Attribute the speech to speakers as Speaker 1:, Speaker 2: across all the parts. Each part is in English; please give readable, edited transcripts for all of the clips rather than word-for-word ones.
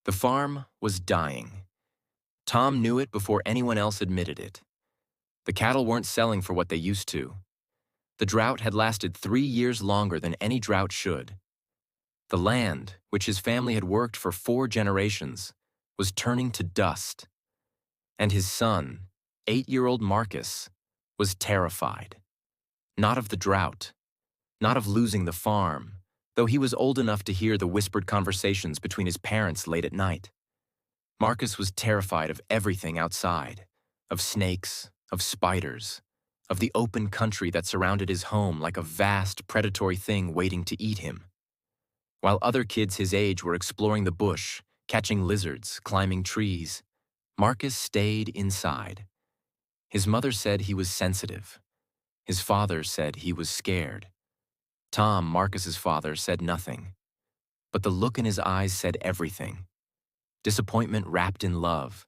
Speaker 1: The farm was dying. Tom knew it before anyone else admitted it. The cattle weren't selling for what they used to. The drought had lasted 3 years longer than any drought should. The land, which his family had worked for 4 generations, was turning to dust. And his son, 8-year-old Marcus, was terrified. Not of the drought, not of losing the farm, though he was old enough to hear the whispered conversations between his parents late at night. Marcus was terrified of everything outside, of snakes, of spiders, of the open country that surrounded his home like a vast, predatory thing waiting to eat him. While other kids his age were exploring the bush, catching lizards, climbing trees, Marcus stayed inside. His mother said he was sensitive. His father said he was scared. Tom, Marcus's father, said nothing. But the look in his eyes said everything. Disappointment wrapped in love.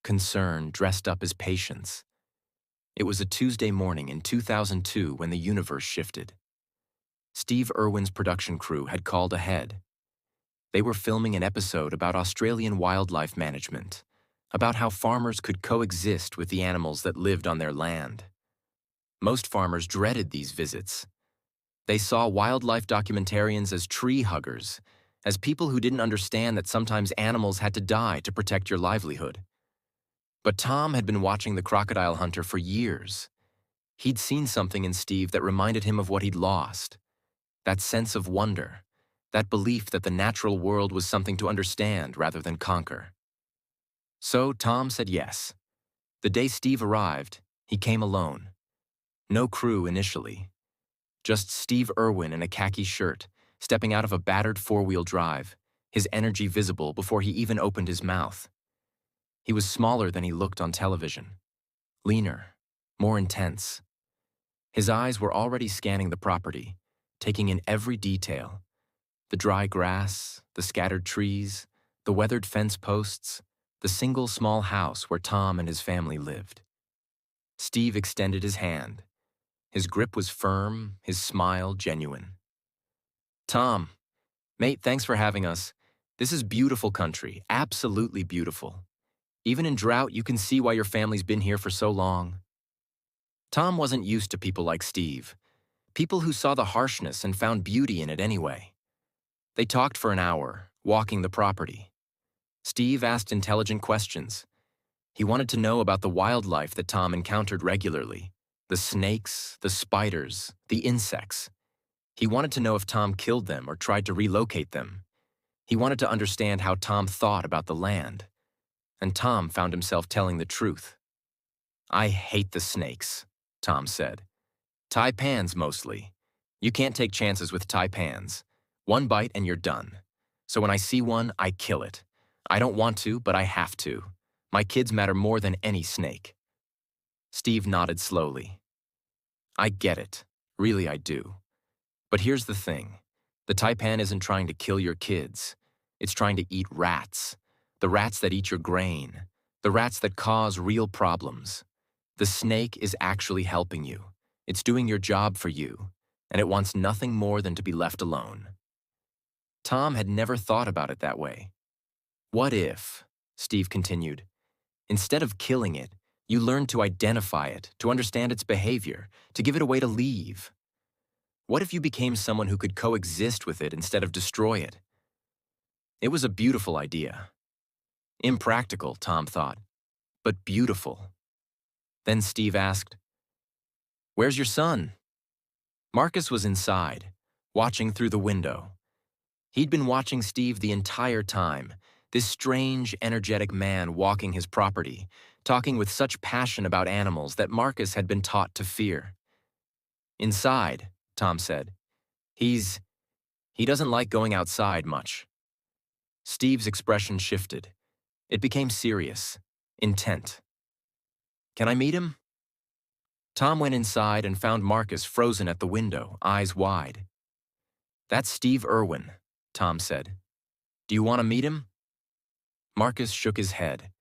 Speaker 1: Concern dressed up as patience. It was a Tuesday morning in 2002 when the universe shifted. Steve Irwin's production crew had called ahead. They were filming an episode about Australian wildlife management, about how farmers could coexist with the animals that lived on their land. Most farmers dreaded these visits. They saw wildlife documentarians as tree huggers, as people who didn't understand that sometimes animals had to die to protect your livelihood. But Tom had been watching the crocodile hunter for years. He'd seen something in Steve that reminded him of what he'd lost. That sense of wonder, that belief that the natural world was something to understand rather than conquer. So Tom said yes. The day Steve arrived, he came alone. No crew initially. Just Steve Irwin in a khaki shirt, stepping out of a battered four-wheel drive, his energy visible before he even opened his mouth. He was smaller than he looked on television. Leaner, more intense. His eyes were already scanning the property, taking in every detail. The dry grass, the scattered trees, the weathered fence posts, the single small house where Tom and his family lived. Steve extended his hand. His grip was firm, his smile genuine. "Tom, mate, thanks for having us. This is beautiful country, absolutely beautiful. Even in drought, you can see why your family's been here for so long." Tom wasn't used to people like Steve, people who saw the harshness and found beauty in it anyway. They talked for an hour, walking the property. Steve asked intelligent questions. He wanted to know about the wildlife that Tom encountered regularly, the snakes, the spiders, the insects. He wanted to know if Tom killed them or tried to relocate them. He wanted to understand how Tom thought about the land. And Tom found himself telling the truth. "I hate the snakes," Tom said. "Taipans mostly. You can't take chances with taipans. One bite and you're done. So when I see one, I kill it. I don't want to, but I have to. My kids matter more than any snake." Steve nodded slowly. "I get it. Really, I do. But here's the thing. The taipan isn't trying to kill your kids. It's trying to eat rats. The rats that eat your grain. The rats that cause real problems. The snake is actually helping you. It's doing your job for you, and it wants nothing more than to be left alone." Tom had never thought about it that way. "What if," Steve continued, "instead of killing it, you learned to identify it, to understand its behavior, to give it a way to leave? What if you became someone who could coexist with it instead of destroy it?" It was a beautiful idea. Impractical, Tom thought, but beautiful. Then Steve asked, "Where's your son?" Marcus was inside, watching through the window. He'd been watching Steve the entire time, this strange, energetic man walking his property, talking with such passion about animals that Marcus had been taught to fear. "Inside," Tom said. He doesn't like going outside much." Steve's expression shifted. It became serious, intent. "Can I meet him?" Tom went inside and found Marcus frozen at the window, eyes wide. "That's Steve Irwin," Tom said. "Do you want to meet him?" Marcus shook his head.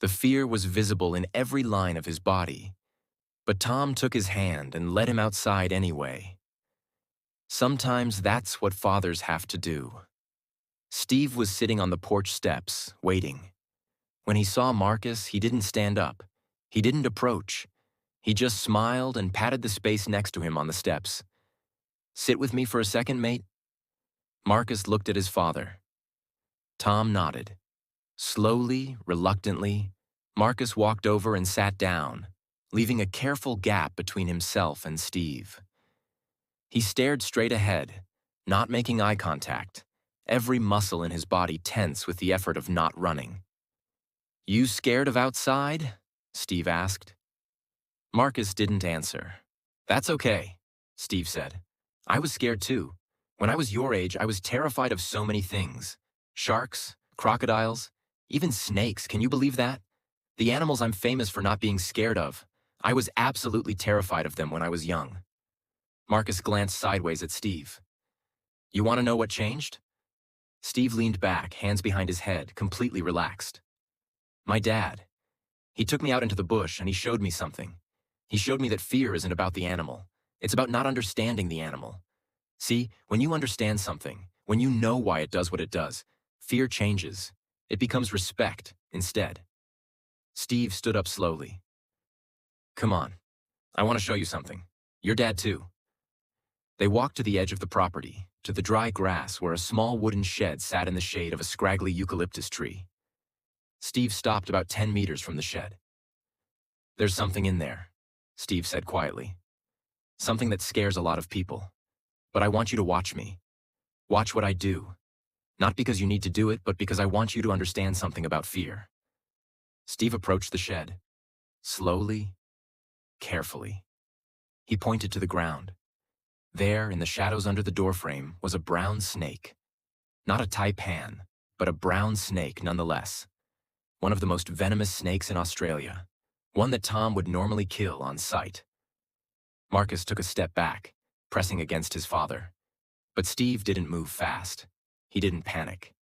Speaker 1: The fear was visible in every line of his body. But Tom took his hand and led him outside anyway. Sometimes that's what fathers have to do. Steve was sitting on the porch steps, waiting. When he saw Marcus, he didn't stand up. He didn't approach. He just smiled and patted the space next to him on the steps. "Sit with me for a second, mate?" Marcus looked at his father. Tom nodded. Slowly, reluctantly, Marcus walked over and sat down, leaving a careful gap between himself and Steve. He stared straight ahead, not making eye contact, every muscle in his body tense with the effort of not running. "You scared of outside?" Steve asked. Marcus didn't answer. "That's okay," Steve said. "I was scared too. When I was your age, I was terrified of so many things. Sharks, crocodiles, even snakes, can you believe that? The animals I'm famous for not being scared of. I was absolutely terrified of them when I was young." Marcus glanced sideways at Steve. "You want to know what changed?" Steve leaned back, hands behind his head, completely relaxed. "My dad. He took me out into the bush and he showed me something. He showed me that fear isn't about the animal. It's about not understanding the animal. See, when you understand something, when you know why it does what it does, fear changes. It becomes respect instead." Steve stood up slowly. "Come on. I want to show you something. Your dad too." They walked to the edge of the property, to the dry grass where a small wooden shed sat in the shade of a scraggly eucalyptus tree. Steve stopped about 10 meters from the shed. "There's something in there," Steve said quietly. "Something that scares a lot of people. But I want you to watch me. Watch what I do. Not because you need to do it, but because I want you to understand something about fear." Steve approached the shed. Slowly, carefully. He pointed to the ground. There, in the shadows under the doorframe, was a brown snake. Not a taipan, but a brown snake nonetheless. One of the most venomous snakes in Australia. One that Tom would normally kill on sight. Marcus took a step back, pressing against his father. But Steve didn't move fast. He didn't panic.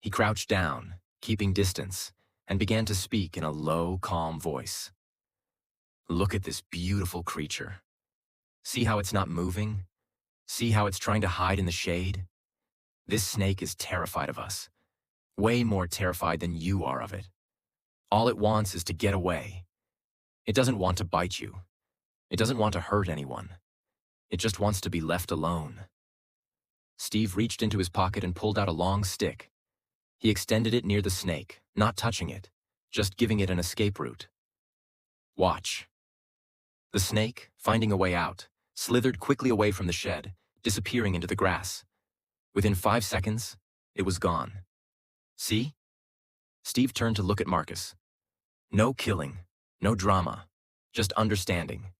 Speaker 1: He crouched down, keeping distance, and began to speak in a low, calm voice. "Look at this beautiful creature. See how it's not moving? See how it's trying to hide in the shade? This snake is terrified of us. Way more terrified than you are of it. All it wants is to get away. It doesn't want to bite you. It doesn't want to hurt anyone. It just wants to be left alone." Steve reached into his pocket and pulled out a long stick. He extended it near the snake, not touching it, just giving it an escape route. "Watch." The snake, finding a way out, slithered quickly away from the shed, disappearing into the grass. Within 5 seconds, it was gone. "See?" Steve turned to look at Marcus. "No killing, no drama, just understanding.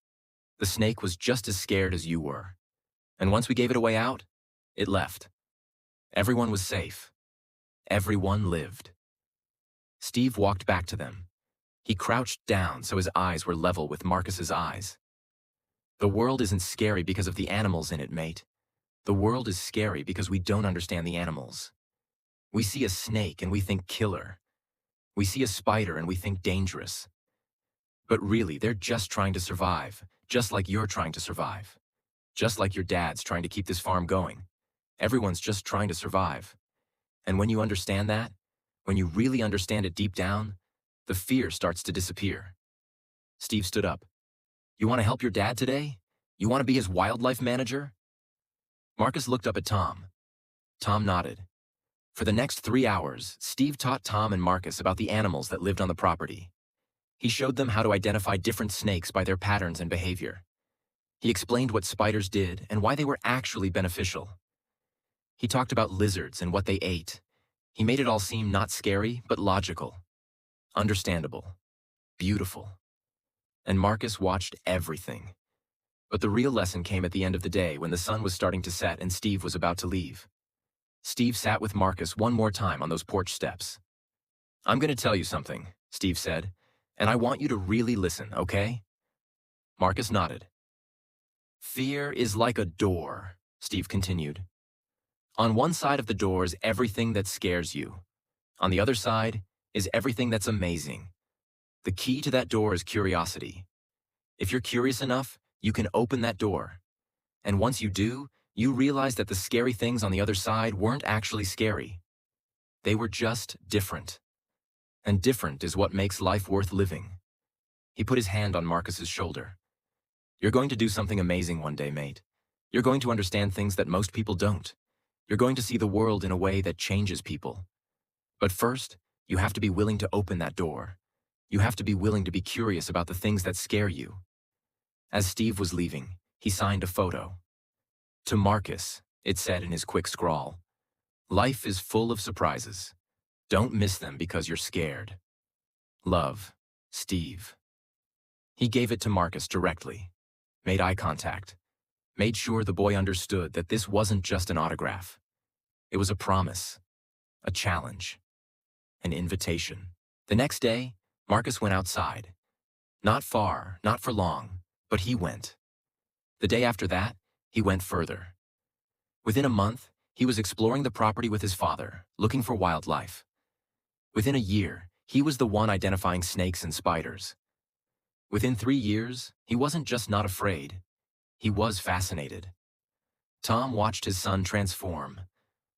Speaker 1: The snake was just as scared as you were. And once we gave it a way out, it left. Everyone was safe. Everyone lived." Steve walked back to them. He crouched down so his eyes were level with Marcus's eyes. "The world isn't scary because of the animals in it, mate. The world is scary because we don't understand the animals. We see a snake and we think killer. We see a spider and we think dangerous. But really, they're just trying to survive, just like you're trying to survive. Just like your dad's trying to keep this farm going. Everyone's just trying to survive. And when you understand that, when you really understand it deep down, the fear starts to disappear." Steve stood up. "You want to help your dad today? You want to be his wildlife manager?" Marcus looked up at Tom. Tom nodded. For the next 3 hours, Steve taught Tom and Marcus about the animals that lived on the property. He showed them how to identify different snakes by their patterns and behavior. He explained what spiders did and why they were actually beneficial. He talked about lizards and what they ate. He made it all seem not scary, but logical, understandable, beautiful. And Marcus watched everything. But the real lesson came at the end of the day when the sun was starting to set and Steve was about to leave. Steve sat with Marcus one more time on those porch steps. "I'm going to tell you something," Steve said, "and I want you to really listen, okay?" Marcus nodded. "Fear is like a door," Steve continued. "On one side of the door is everything that scares you. On the other side is everything that's amazing. The key to that door is curiosity. If you're curious enough, you can open that door. And once you do, you realize that the scary things on the other side weren't actually scary. They were just different. And different is what makes life worth living. He put his hand on Marcus's shoulder. You're going to do something amazing one day, mate. You're going to understand things that most people don't. You're going to see the world in a way that changes people. But first, you have to be willing to open that door. You have to be willing to be curious about the things that scare you. As Steve was leaving, he signed a photo. To Marcus, it said in his quick scrawl, "Life is full of surprises. Don't miss them because you're scared. Love, Steve." He gave it to Marcus directly, made eye contact, made sure the boy understood that this wasn't just an autograph. It was a promise, a challenge, an invitation. The next day, Marcus went outside. Not far, not for long, but he went. The day after that, he went further. Within a month, he was exploring the property with his father, looking for wildlife. Within a year, he was the one identifying snakes and spiders. Within 3 years, he wasn't just not afraid, he was fascinated. Tom watched his son transform,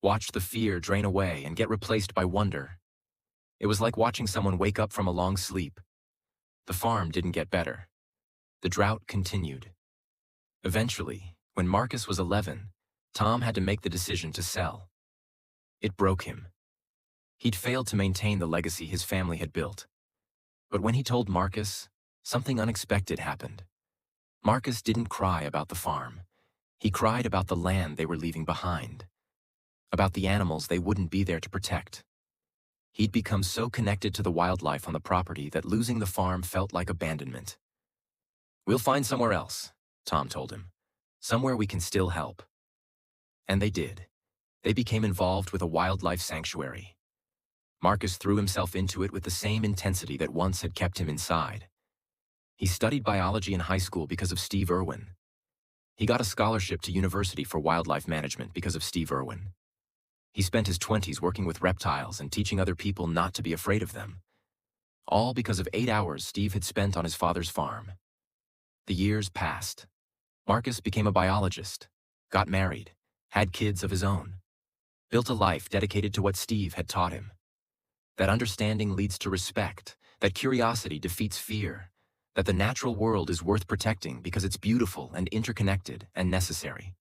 Speaker 1: watched the fear drain away and get replaced by wonder. It was like watching someone wake up from a long sleep. The farm didn't get better. The drought continued. Eventually, when Marcus was 11, Tom had to make the decision to sell. It broke him. He'd failed to maintain the legacy his family had built. But when he told Marcus, something unexpected happened. Marcus didn't cry about the farm. He cried about the land they were leaving behind, about the animals they wouldn't be there to protect. He'd become so connected to the wildlife on the property that losing the farm felt like abandonment. "We'll find somewhere else," Tom told him. "Somewhere we can still help." And they did. They became involved with a wildlife sanctuary. Marcus threw himself into it with the same intensity that once had kept him inside. He studied biology in high school because of Steve Irwin. He got a scholarship to university for wildlife management because of Steve Irwin. He spent his 20s working with reptiles and teaching other people not to be afraid of them. All because of 8 hours Steve had spent on his father's farm. The years passed. Marcus became a biologist, got married, had kids of his own, built a life dedicated to what Steve had taught him. That understanding leads to respect, that curiosity defeats fear, that the natural world is worth protecting because it's beautiful and interconnected and necessary.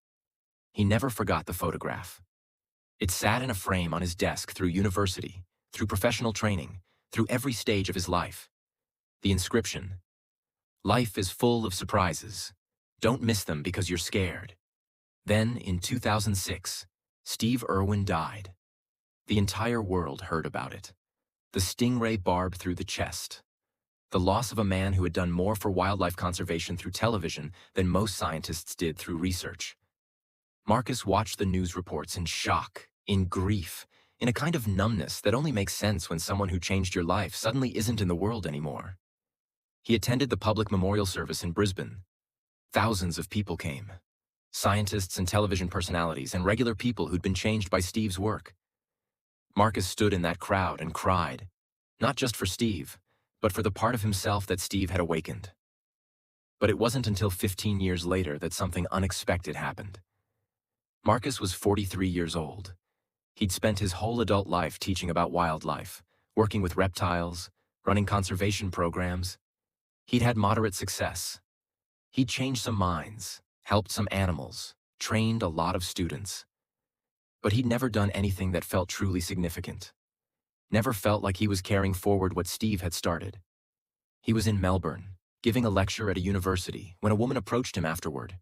Speaker 1: He never forgot the photograph. It sat in a frame on his desk through university, through professional training, through every stage of his life. The inscription, "Life is full of surprises. Don't miss them because you're scared." Then, in 2006, Steve Irwin died. The entire world heard about it. The stingray barb through the chest. The loss of a man who had done more for wildlife conservation through television than most scientists did through research. Marcus watched the news reports in shock, in grief, in a kind of numbness that only makes sense when someone who changed your life suddenly isn't in the world anymore. He attended the public memorial service in Brisbane. Thousands of people came. Scientists and television personalities and regular people who'd been changed by Steve's work. Marcus stood in that crowd and cried, not just for Steve, but for the part of himself that Steve had awakened. But it wasn't until 15 years later that something unexpected happened. Marcus was 43 years old. He'd spent his whole adult life teaching about wildlife, working with reptiles, running conservation programs. He'd had moderate success. He'd changed some minds, helped some animals, trained a lot of students. But he'd never done anything that felt truly significant. Never felt like he was carrying forward what Steve had started. He was in Melbourne, giving a lecture at a university, when a woman approached him afterward.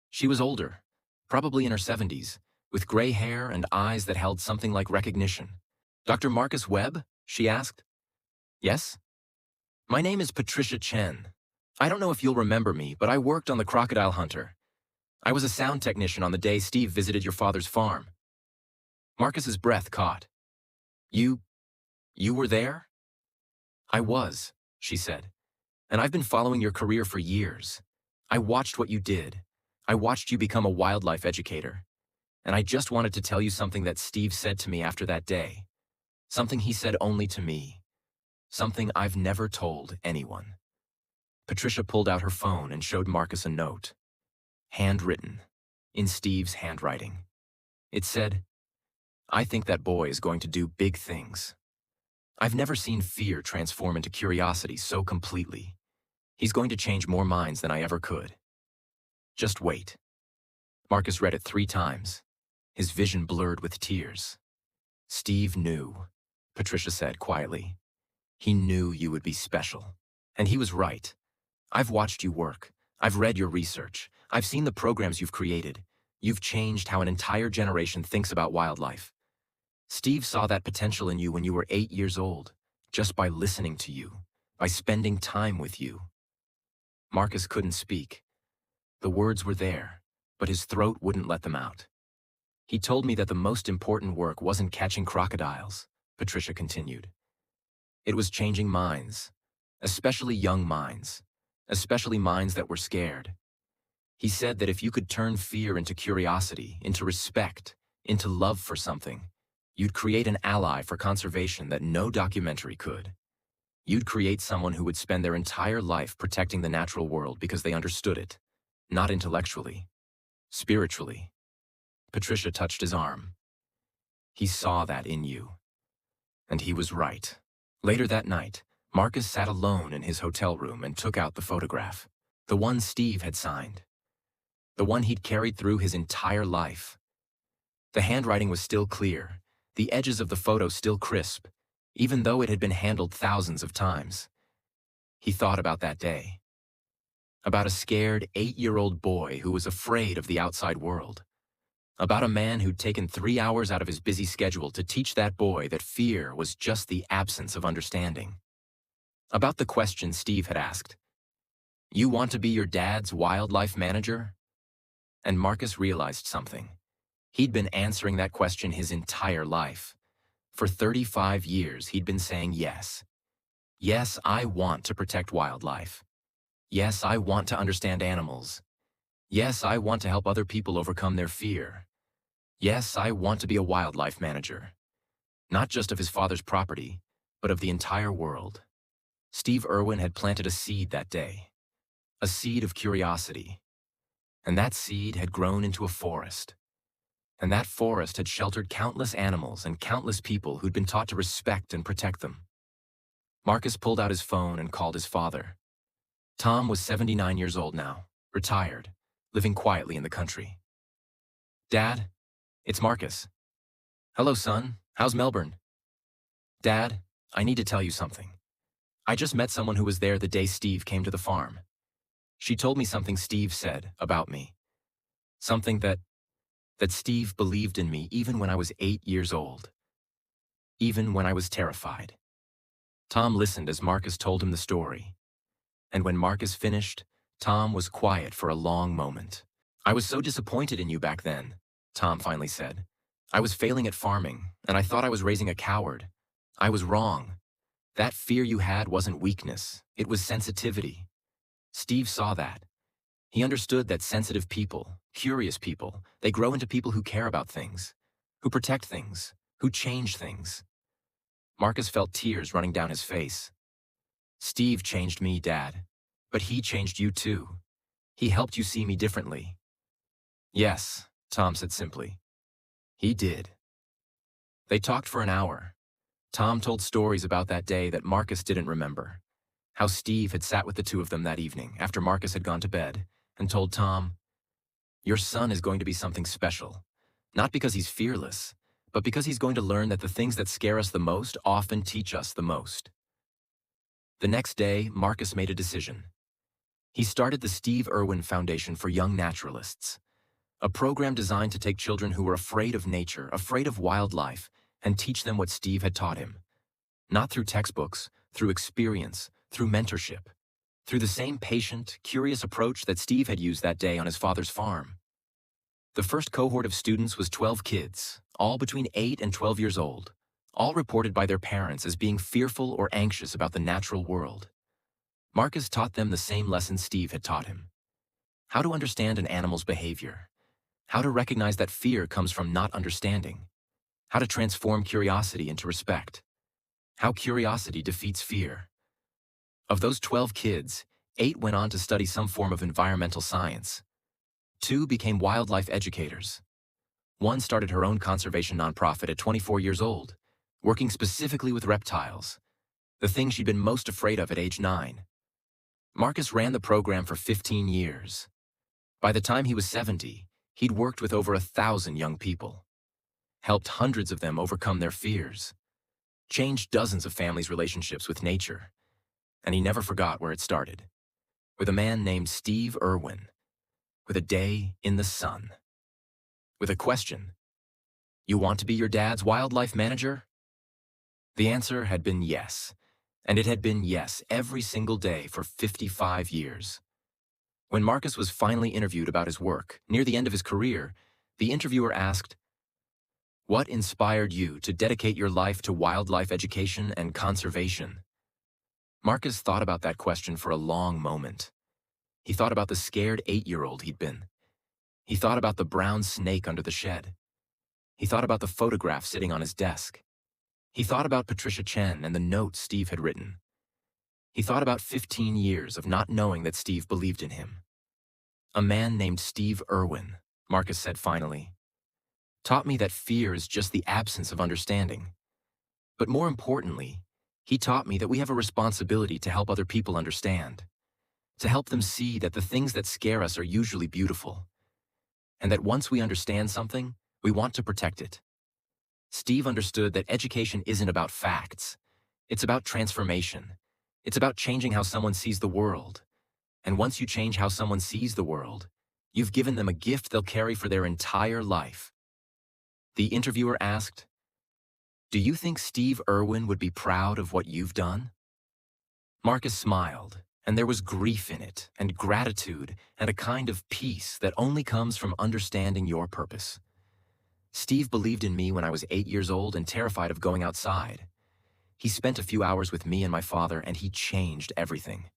Speaker 1: She was older, probably in her 70s, with gray hair and eyes that held something like recognition. "Dr. Marcus Webb?" she asked. "Yes?" "My name is Patricia Chen. I don't know if you'll remember me, but I worked on The Crocodile Hunter. I was a sound technician on the day Steve visited your father's farm." Marcus's breath caught. You were there?" "I was," she said. "And I've been following your career for years. I watched what you did. I watched you become a wildlife educator. And I just wanted to tell you something that Steve said to me after that day. Something he said only to me. Something I've never told anyone." Patricia pulled out her phone and showed Marcus a note. Handwritten, in Steve's handwriting. It said, I think that boy is going to do big things. I've never seen fear transform into curiosity so completely. He's going to change more minds than I ever could. Just wait. Marcus read it 3 times. His vision blurred with tears. Steve knew, Patricia said quietly. He knew you would be special. And he was right. I've watched you work. I've read your research. I've seen the programs you've created. You've changed how an entire generation thinks about wildlife. Steve saw that potential in you when you were 8 years old, just by listening to you, by spending time with you. Marcus couldn't speak. The words were there, but his throat wouldn't let them out. He told me that the most important work wasn't catching crocodiles, Patricia continued. It was changing minds, especially young minds, especially minds that were scared. He said that if you could turn fear into curiosity, into respect, into love for something, you'd create an ally for conservation that no documentary could. You'd create someone who would spend their entire life protecting the natural world because they understood it, not intellectually, spiritually. Patricia touched his arm. He saw that in you. And he was right. Later that night, Marcus sat alone in his hotel room and took out the photograph. The one Steve had signed. The one he'd carried through his entire life. The handwriting was still clear, the edges of the photo still crisp, even though it had been handled thousands of times. He thought about that day. About a scared 8-year-old boy who was afraid of the outside world. About a man who'd taken 3 hours out of his busy schedule to teach that boy that fear was just the absence of understanding. About the question Steve had asked. You want to be your dad's wildlife manager? And Marcus realized something. He'd been answering that question his entire life. For 35 years, he'd been saying yes. Yes, I want to protect wildlife. Yes, I want to understand animals. Yes, I want to help other people overcome their fear. Yes, I want to be a wildlife manager. Not just of his father's property, but of the entire world. Steve Irwin had planted a seed that day. A seed of curiosity. And that seed had grown into a forest. And that forest had sheltered countless animals and countless people who'd been taught to respect and protect them. Marcus pulled out his phone and called his father. Tom was 79 years old now, retired, living quietly in the country. Dad, it's Marcus. Hello, son. How's Melbourne? Dad, I need to tell you something. I just met someone who was there the day Steve came to the farm. She told me something Steve said about me. Something that Steve believed in me even when I was 8 years old. Even when I was terrified. Tom listened as Marcus told him the story. And when Marcus finished, Tom was quiet for a long moment. I was so disappointed in you back then, Tom finally said. I was failing at farming, and I thought I was raising a coward. I was wrong. That fear you had wasn't weakness, it was sensitivity. Steve saw that. He understood that sensitive people, curious people, they grow into people who care about things, who protect things, who change things. Marcus felt tears running down his face. Steve changed me, Dad, but he changed you too. He helped you see me differently. Yes, Tom said simply. He did. They talked for an hour. Tom told stories about that day that Marcus didn't remember. How Steve had sat with the two of them that evening after Marcus had gone to bed and told Tom, your son is going to be something special. Not because he's fearless, but because he's going to learn that the things that scare us the most often teach us the most. The next day, Marcus made a decision. He started the Steve Irwin Foundation for Young Naturalists, a program designed to take children who were afraid of nature, afraid of wildlife, and teach them what Steve had taught him. Not through textbooks, through experience, through mentorship, through the same patient, curious approach that Steve had used that day on his father's farm. The first cohort of students was 12 kids, all between 8 and 12 years old, all reported by their parents as being fearful or anxious about the natural world. Marcus taught them the same lesson Steve had taught him. How to understand an animal's behavior. How to recognize that fear comes from not understanding. How to transform curiosity into respect. How curiosity defeats fear. Of those 12 kids, 8 went on to study some form of environmental science. 2 became wildlife educators. One started her own conservation nonprofit at 24 years old, working specifically with reptiles, the thing she'd been most afraid of at age 9. Marcus ran the program for 15 years. By the time he was 70, he'd worked with over 1,000 young people, helped hundreds of them overcome their fears, changed dozens of families' relationships with nature, and he never forgot where it started, with a man named Steve Irwin, with a day in the sun, with a question: "You want to be your dad's wildlife manager?" The answer had been yes, and it had been yes every single day for 55 years. When Marcus was finally interviewed about his work, near the end of his career, the interviewer asked, "What inspired you to dedicate your life to wildlife education and conservation?" Marcus thought about that question for a long moment. He thought about the scared 8-year-old he'd been. He thought about the brown snake under the shed. He thought about the photograph sitting on his desk. He thought about Patricia Chen and the note Steve had written. He thought about 15 years of not knowing that Steve believed in him. "A man named Steve Irwin," Marcus said finally, "taught me that fear is just the absence of understanding. But more importantly, he taught me that we have a responsibility to help other people understand, to help them see that the things that scare us are usually beautiful, and that once we understand something, we want to protect it." Steve understood that education isn't about facts. It's about transformation. It's about changing how someone sees the world. And once you change how someone sees the world, you've given them a gift they'll carry for their entire life. The interviewer asked, "Do you think Steve Irwin would be proud of what you've done?" Marcus smiled, and there was grief in it, and gratitude, and a kind of peace that only comes from understanding your purpose. "Steve believed in me when I was 8 years old and terrified of going outside. He spent a few hours with me and my father, and he changed everything.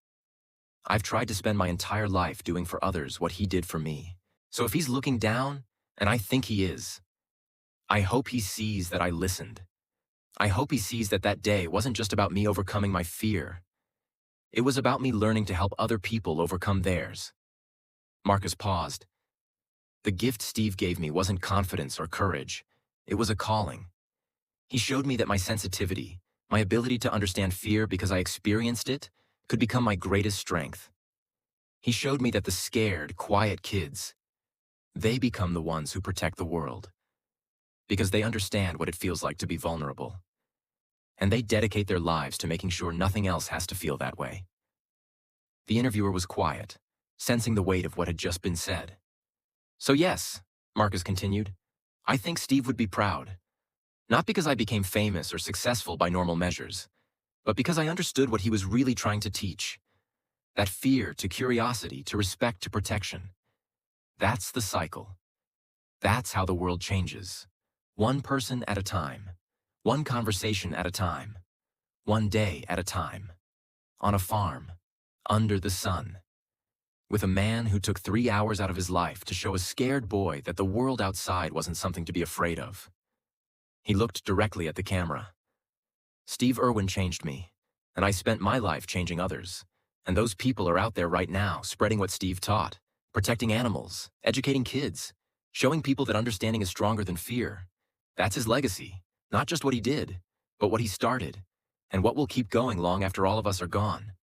Speaker 1: I've tried to spend my entire life doing for others what he did for me. So if he's looking down, and I think he is, I hope he sees that I listened. I hope he sees that that day wasn't just about me overcoming my fear. It was about me learning to help other people overcome theirs." Marcus paused. "The gift Steve gave me wasn't confidence or courage. It was a calling. He showed me that my sensitivity, my ability to understand fear because I experienced it, could become my greatest strength. He showed me that the scared, quiet kids, they become the ones who protect the world, because they understand what it feels like to be vulnerable. And they dedicate their lives to making sure nothing else has to feel that way." The interviewer was quiet, sensing the weight of what had just been said. "So yes," Marcus continued, "I think Steve would be proud. Not because I became famous or successful by normal measures, but because I understood what he was really trying to teach. That fear to curiosity, to respect to protection. That's the cycle. That's how the world changes. One person at a time. One conversation at a time. One day at a time. On a farm. Under the sun. With a man who took 3 hours out of his life to show a scared boy that the world outside wasn't something to be afraid of." He looked directly at the camera. "Steve Irwin changed me, and I spent my life changing others. And those people are out there right now, spreading what Steve taught, protecting animals, educating kids, showing people that understanding is stronger than fear. That's his legacy, not just what he did, but what he started, and what will keep going long after all of us are gone."